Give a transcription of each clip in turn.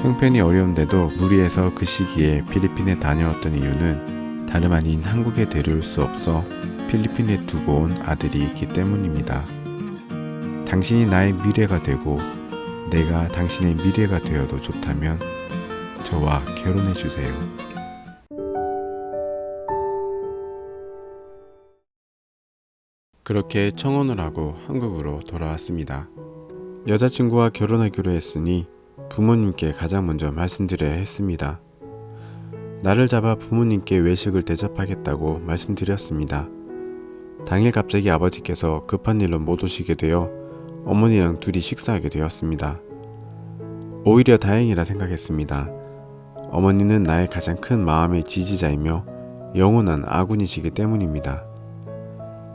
형편이 어려운데도 무리해서 그 시기에 필리핀에 다녀왔던 이유는 다름 아닌 한국에 데려올 수 없어 필리핀에 두고 온 아들이 있기 때문입니다. 당신이 나의 미래가 되고 내가 당신의 미래가 되어도 좋다면 저와 결혼해 주세요. 그렇게 청혼을 하고 한국으로 돌아왔습니다. 여자친구와 결혼하기로 했으니 부모님께 가장 먼저 말씀드려야 했습니다. 날을 잡아 부모님께 외식을 대접하겠다고 말씀드렸습니다. 당일 갑자기 아버지께서 급한 일로 못 오시게 되어 어머니랑 둘이 식사하게 되었습니다. 오히려 다행이라 생각했습니다. 어머니는 나의 가장 큰 마음의 지지자이며 영원한 아군이시기 때문입니다.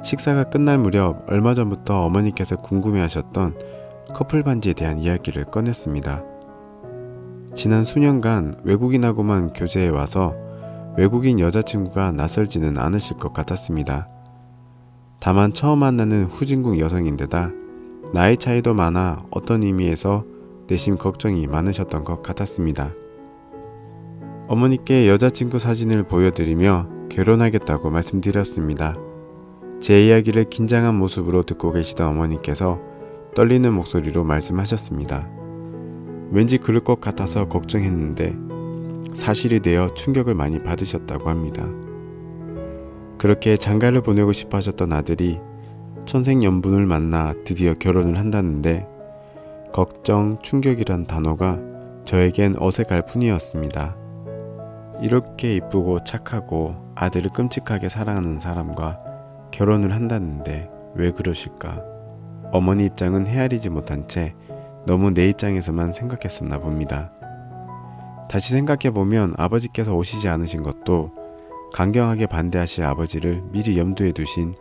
식사가 끝날 무렵 얼마 전부터 어머니께서 궁금해하셨던 커플 반지에 대한 이야기를 꺼냈습니다. 지난 수년간 외국인하고만 교제해 와서 외국인 여자친구가 낯설지는 않으실 것 같았습니다. 다만 처음 만나는 후진국 여성인데다 나이 차이도 많아 어떤 의미에서 내심 걱정이 많으셨던 것 같았습니다. 어머니께 여자친구 사진을 보여드리며 결혼하겠다고 말씀드렸습니다. 제 이야기를 긴장한 모습으로 듣고 계시던 어머니께서 떨리는 목소리로 말씀하셨습니다. 왠지 그럴 것 같아서 걱정했는데 사실이 되어 충격을 많이 받으셨다고 합니다. 그렇게 장가를 보내고 싶어 하셨던 아들이 천생연분을 만나 드디어 결혼을 한다는데 걱정, 충격이란 단어가 저에겐 어색할 뿐이었습니다. 이렇게 이쁘고 착하고 아들을 끔찍하게 사랑하는 사람과 결혼을 한다는데 왜 그러실까? 어머니 입장은 헤아리지 못한 채 너무 내 입장에서만 생각했었나 봅니다. 다시 생각해보면 아버지께서 오시지 않으신 것도 강경하게 반대하실 아버지를 미리 염두에 두신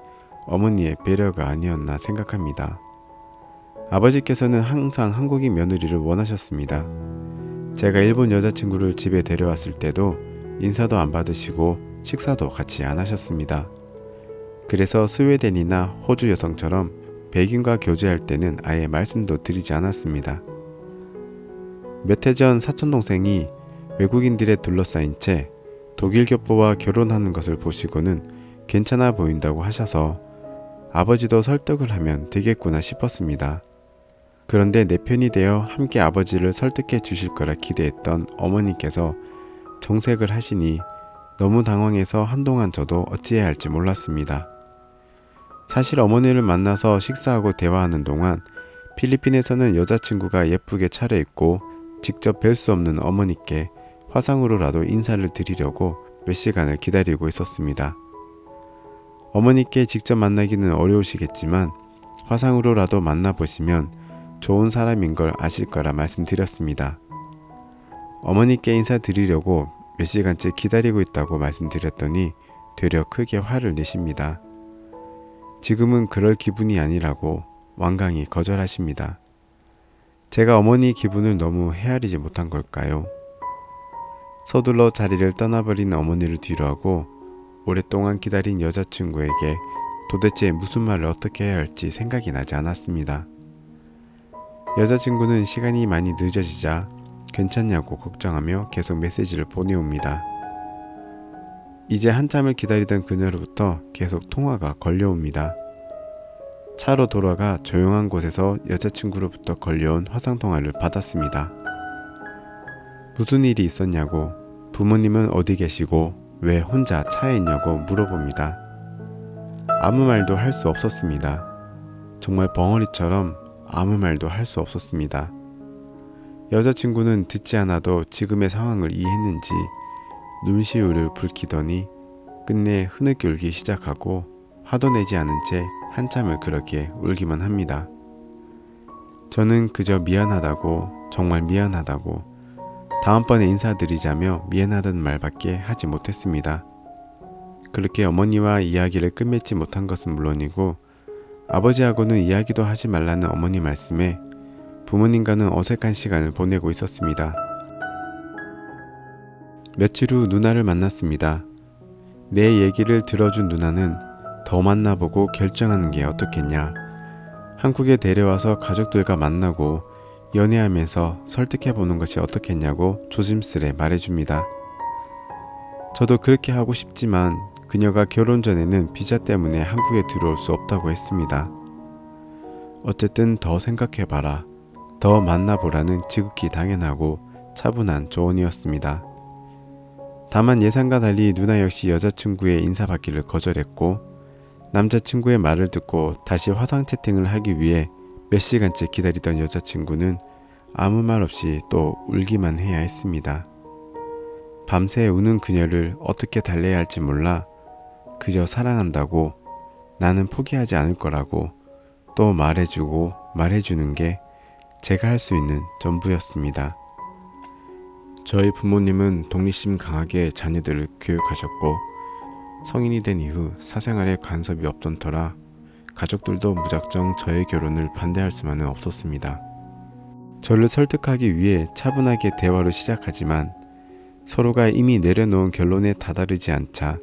어머니의 배려가 아니었나 생각합니다. 아버지께서는 항상 한국인 며느리를 원하셨습니다. 제가 일본 여자친구를 집에 데려왔을 때도 인사도 안 받으시고 식사도 같이 안 하셨습니다. 그래서 스웨덴이나 호주 여성처럼 백인과 교제할 때는 아예 말씀도 드리지 않았습니다. 몇 해 전 사촌동생이 외국인들에 둘러싸인 채 독일 교포와 결혼하는 것을 보시고는 괜찮아 보인다고 하셔서 아버지도 설득을 하면 되겠구나 싶었습니다. 그런데 내 편이 되어 함께 아버지를 설득해 주실 거라 기대했던 어머니께서 정색을 하시니 너무 당황해서 한동안 저도 어찌해야 할지 몰랐습니다. 사실 어머니를 만나서 식사하고 대화하는 동안 필리핀에서는 여자친구가 예쁘게 차려입고 직접 뵐 수 없는 어머니께 화상으로라도 인사를 드리려고 몇 시간을 기다리고 있었습니다. 어머니께 직접 만나기는 어려우시겠지만 화상으로라도 만나보시면 좋은 사람인 걸 아실 거라 말씀드렸습니다. 어머니께 인사드리려고 몇 시간째 기다리고 있다고 말씀드렸더니 되려 크게 화를 내십니다. 지금은 그럴 기분이 아니라고 완강히 거절하십니다. 제가 어머니 기분을 너무 헤아리지 못한 걸까요? 서둘러 자리를 떠나버린 어머니를 뒤로하고 오랫동안 기다린 여자친구에게 도대체 무슨 말을 어떻게 해야 할지 생각이 나지 않았습니다. 여자친구는 시간이 많이 늦어지자 괜찮냐고 걱정하며 계속 메시지를 보내옵니다. 이제 한참을 기다리던 그녀로부터 계속 통화가 걸려옵니다. 차로 돌아가 조용한 곳에서 여자친구로부터 걸려온 화상통화를 받았습니다. 무슨 일이 있었냐고, 부모님은 어디 계시고 왜 혼자 차에 있냐고 물어봅니다. 아무 말도 할 수 없었습니다. 정말 벙어리처럼 아무 말도 할 수 없었습니다. 여자친구는 듣지 않아도 지금의 상황을 이해했는지 눈시울을 붉히더니 끝내 흐느끼 울기 시작하고 화도 내지 않은 채 한참을 그렇게 울기만 합니다. 저는 그저 미안하다고, 정말 미안하다고, 다음번에 인사드리자며 미안하다는 말밖에 하지 못했습니다. 그렇게 어머니와 이야기를 끝맺지 못한 것은 물론이고 아버지하고는 이야기도 하지 말라는 어머니 말씀에 부모님과는 어색한 시간을 보내고 있었습니다. 며칠 후 누나를 만났습니다. 내 얘기를 들어준 누나는 더 만나보고 결정하는 게 어떻겠냐. 한국에 데려와서 가족들과 만나고 연애하면서 설득해보는 것이 어떻겠냐고 조심스레 말해줍니다. 저도 그렇게 하고 싶지만 그녀가 결혼 전에는 비자 때문에 한국에 들어올 수 없다고 했습니다. 어쨌든 더 생각해봐라, 더 만나보라는 지극히 당연하고 차분한 조언이었습니다. 다만 예상과 달리 누나 역시 여자친구의 인사받기를 거절했고, 남자친구의 말을 듣고 다시 화상 채팅을 하기 위해 몇 시간째 기다리던 여자친구는 아무 말 없이 또 울기만 해야 했습니다. 밤새 우는 그녀를 어떻게 달래야 할지 몰라 그저 사랑한다고, 나는 포기하지 않을 거라고 또 말해주고 말해주는 게 제가 할 수 있는 전부였습니다. 저희 부모님은 독립심 강하게 자녀들을 교육하셨고, 성인이 된 이후 사생활에 간섭이 없던 터라 가족들도 무작정 저의 결혼을 반대할 수만은 없었습니다. 저를 설득하기 위해 차분하게 대화를 시작하지만 서로가 이미 내려놓은 결론에 다다르지 않자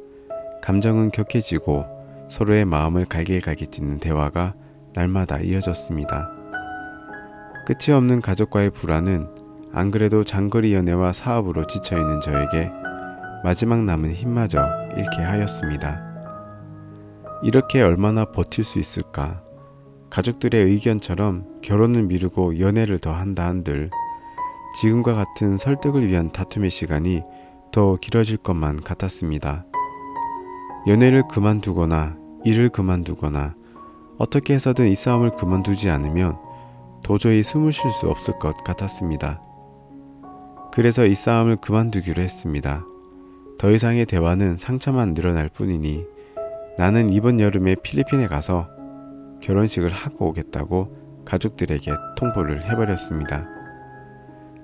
감정은 격해지고 서로의 마음을 갈길갈길 찢는 대화가 날마다 이어졌습니다. 끝이 없는 가족과의 불화는 안 그래도 장거리 연애와 사업으로 지쳐있는 저에게 마지막 남은 힘마저 잃게 하였습니다. 이렇게 얼마나 버틸 수 있을까? 가족들의 의견처럼 결혼을 미루고 연애를 더 한다 한들 지금과 같은 설득을 위한 다툼의 시간이 더 길어질 것만 같았습니다. 연애를 그만두거나 일을 그만두거나 어떻게 해서든 이 싸움을 그만두지 않으면 도저히 숨을 쉴 수 없을 것 같았습니다. 그래서 이 싸움을 그만두기로 했습니다. 더 이상의 대화는 상처만 늘어날 뿐이니 나는 이번 여름에 필리핀에 가서 결혼식을 하고 오겠다고 가족들에게 통보를 해버렸습니다.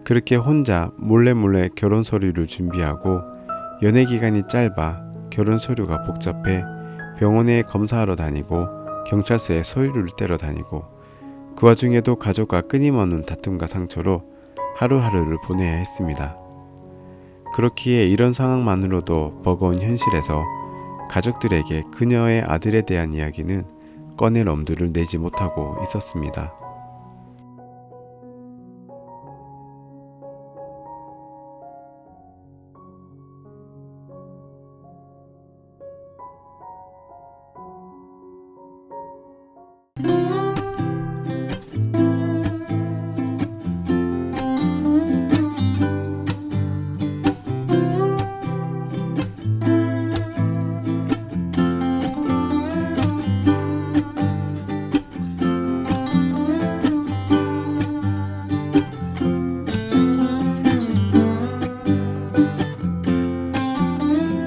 그렇게 혼자 몰래 결혼 서류를 준비하고 연애 기간이 짧아 결혼 서류가 복잡해 병원에 검사하러 다니고 경찰서에 서류를 떼러 다니고 그 와중에도 가족과 끊임없는 다툼과 상처로 하루하루를 보내야 했습니다. 그렇기에 이런 상황만으로도 버거운 현실에서 가족들에게 그녀의 아들에 대한 이야기는 꺼낼 엄두를 내지 못하고 있었습니다.